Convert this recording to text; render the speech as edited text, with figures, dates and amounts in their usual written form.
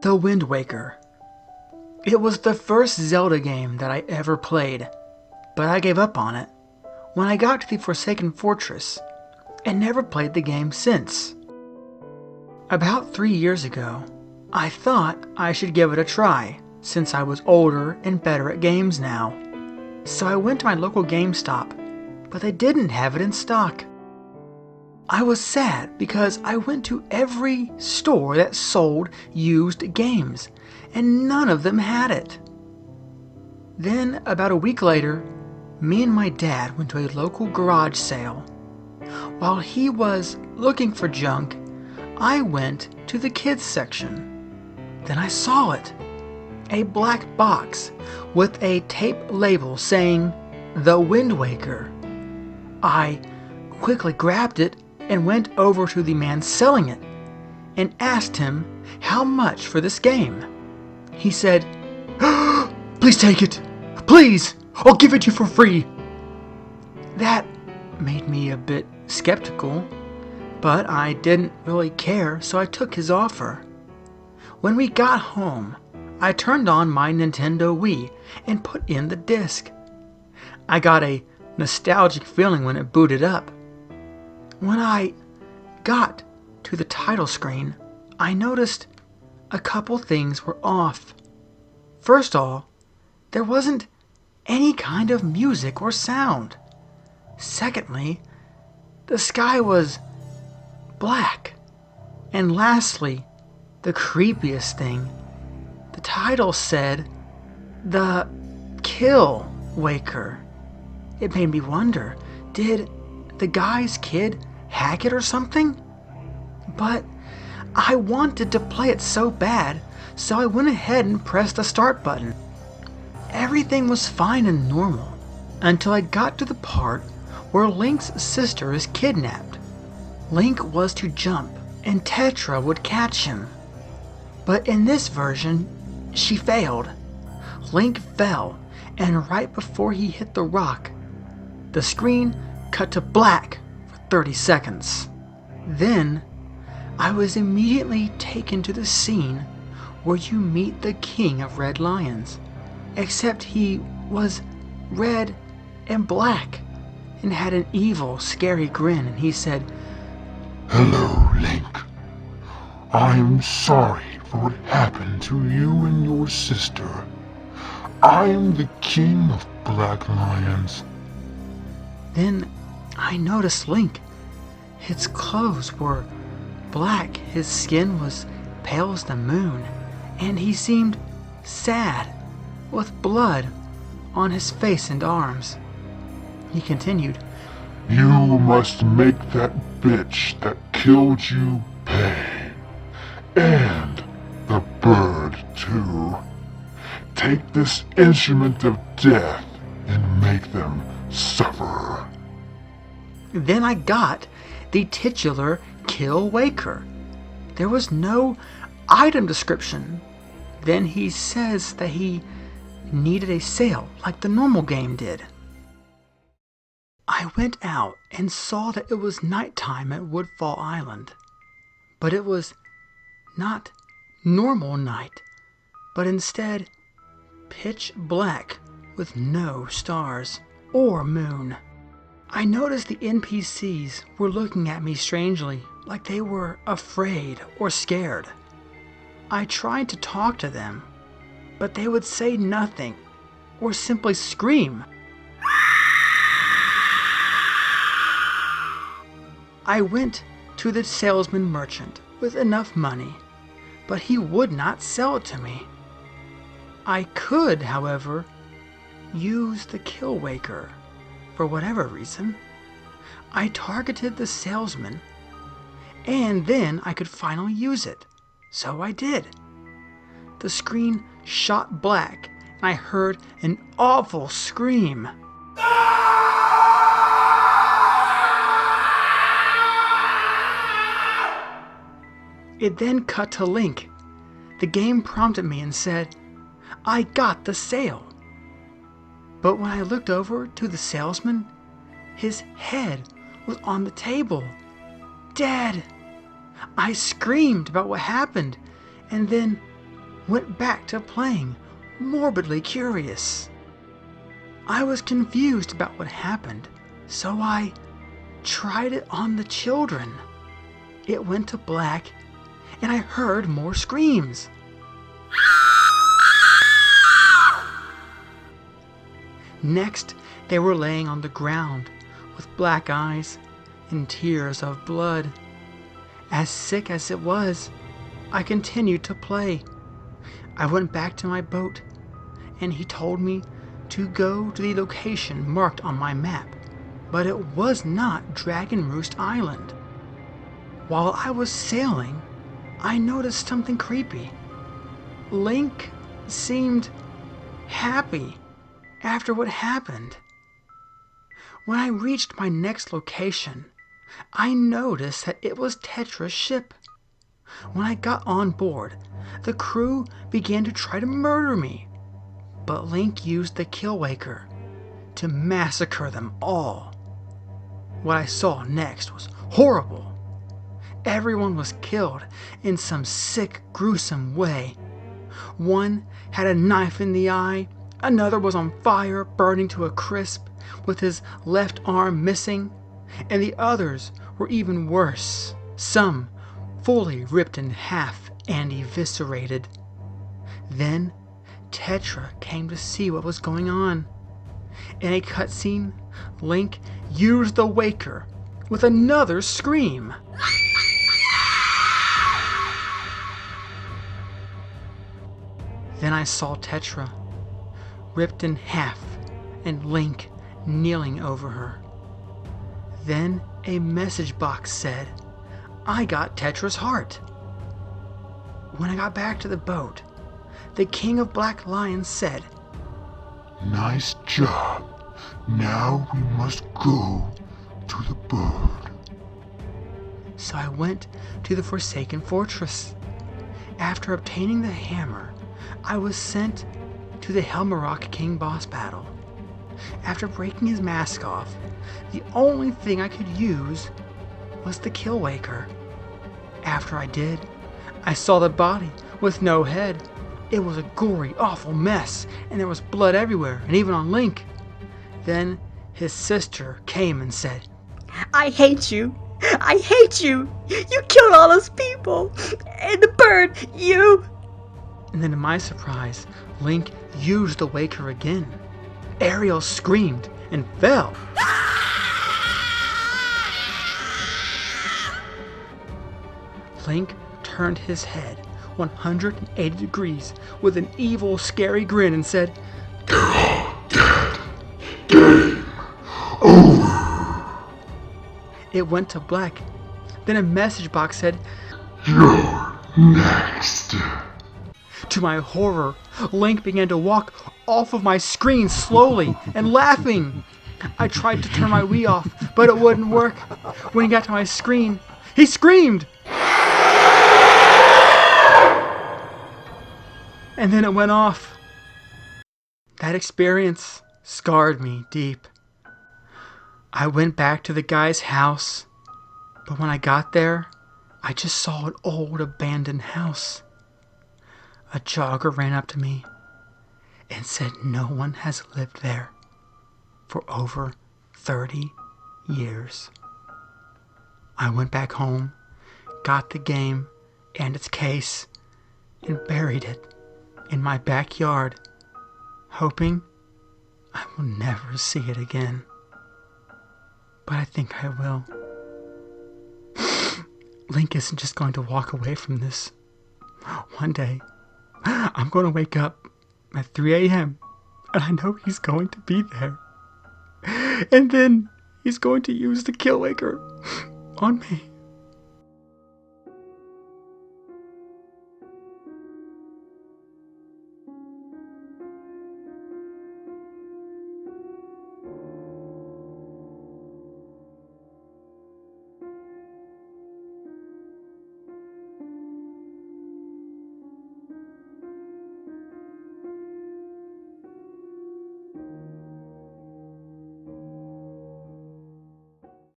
The Wind Waker. It was the first Zelda game that I ever played, but I gave up on it when I got to the Forsaken Fortress and never played the game since. About 3 years ago, I thought I should give it a try since I was older and better at games now. So I went to my local GameStop, but they didn't have it in stock. I was sad because I went to every store that sold used games, and none of them had it. Then, about a week later, me and my dad went to a local garage sale. While he was looking for junk, I went to the kids section. Then I saw it. A black box with a tape label saying, The Wind Waker. I quickly grabbed it and went over to the man selling it and asked him how much for this game. He said, "Please take it. Please, I'll give it to you for free." That made me a bit skeptical, but I didn't really care, so I took his offer. When we got home, I turned on my Nintendo Wii and put in the disc. I got a nostalgic feeling when it booted up. When I got to the title screen, I noticed a couple things were off. First of all, there wasn't any kind of music or sound. Secondly, the sky was black. And lastly, the creepiest thing, the title said, The Kill Waker. It made me wonder, did the guy's kid hack it or something? But I wanted to play it so bad, so I went ahead and pressed the start button. Everything was fine and normal until I got to the part where Link's sister is kidnapped. Link was to jump and Tetra would catch him. But in this version, she failed. Link fell, and right before he hit the rock, the screen cut to black for 30 seconds. Then, I was immediately taken to the scene where you meet the King of Red Lions, except he was red and black and had an evil, scary grin, and he said, "Hello, Link. I'm sorry for what happened to you and your sister. I am the King of Black Lions." Then I noticed Link. His clothes were black, his skin was pale as the moon, and he seemed sad, with blood on his face and arms. He continued, "You must make that bitch that killed you pay. And the bird, too. Take this instrument of death and make them suffer." Then I got the titular Kill Waker. There was no item description. Then he says that he needed a sale like the normal game did. I went out and saw that it was nighttime at Woodfall Island. But it was not normal night, but instead pitch black with no stars or moon. I noticed the NPCs were looking at me strangely, like they were afraid or scared. I tried to talk to them, but they would say nothing or simply scream. I went to the salesman merchant with enough money, but he would not sell it to me. I could, however, use the Kill Waker. For whatever reason, I targeted the salesman, and then I could finally use it. So I did. The screen shot black, and I heard an awful scream. It then cut to Link. The game prompted me and said, I got the sale. But when I looked over to the salesman, his head was on the table, dead. I screamed about what happened, and then went back to playing, morbidly curious. I was confused about what happened, so I tried it on the children. It went to black, and I heard more screams. Next, they were laying on the ground with black eyes and tears of blood. As sick as it was, I continued to play. I went back to my boat, and he told me to go to the location marked on my map, but it was not Dragon Roost Island. While I was sailing, I noticed something creepy. Link seemed happy after what happened. When I reached my next location, I noticed that it was Tetra's ship. When I got on board, the crew began to try to murder me, but Link used the Killwaker to massacre them all. What I saw next was horrible. Everyone was killed in some sick, gruesome way. One had a knife in the eye, another was on fire, burning to a crisp, with his left arm missing, and the others were even worse, some fully ripped in half and eviscerated. Then Tetra came to see what was going on. In a cutscene, Link used the Waker with another scream. Then I saw Tetra, ripped in half, and Link kneeling over her. Then a message box said, "I got Tetra's heart." When I got back to the boat, the King of Black Lions said, Nice job. Now we must go to the bird. So I went to the Forsaken Fortress. After obtaining the hammer, I was sent to the Helmarok King boss battle. After breaking his mask off, the only thing I could use was the Killwaker. After I did, I saw the body with no head. It was a gory, awful mess, and there was blood everywhere, and even on Link. Then his sister came and said, I hate you. I hate you. You killed all those people. And the bird, you... And then to my surprise, Link used the Waker again. Ariel screamed and fell. Link turned his head 180 degrees with an evil, scary grin and said, They're all dead. Game over. It went to black. Then a message box said, You're next. To my horror, Link began to walk off of my screen slowly and laughing. I tried to turn my Wii off, but it wouldn't work. When he got to my screen, he screamed. And then it went off. That experience scarred me deep. I went back to the guy's house, but when I got there, I just saw an old abandoned house. A jogger ran up to me and said no one has lived there for over 30 years. I went back home, got the game and its case, and buried it in my backyard, hoping I will never see it again. But I think I will. Link isn't just going to walk away from this. One day, I'm going to wake up at 3 a.m. and I know he's going to be there. And then he's going to use the Killwaker on me.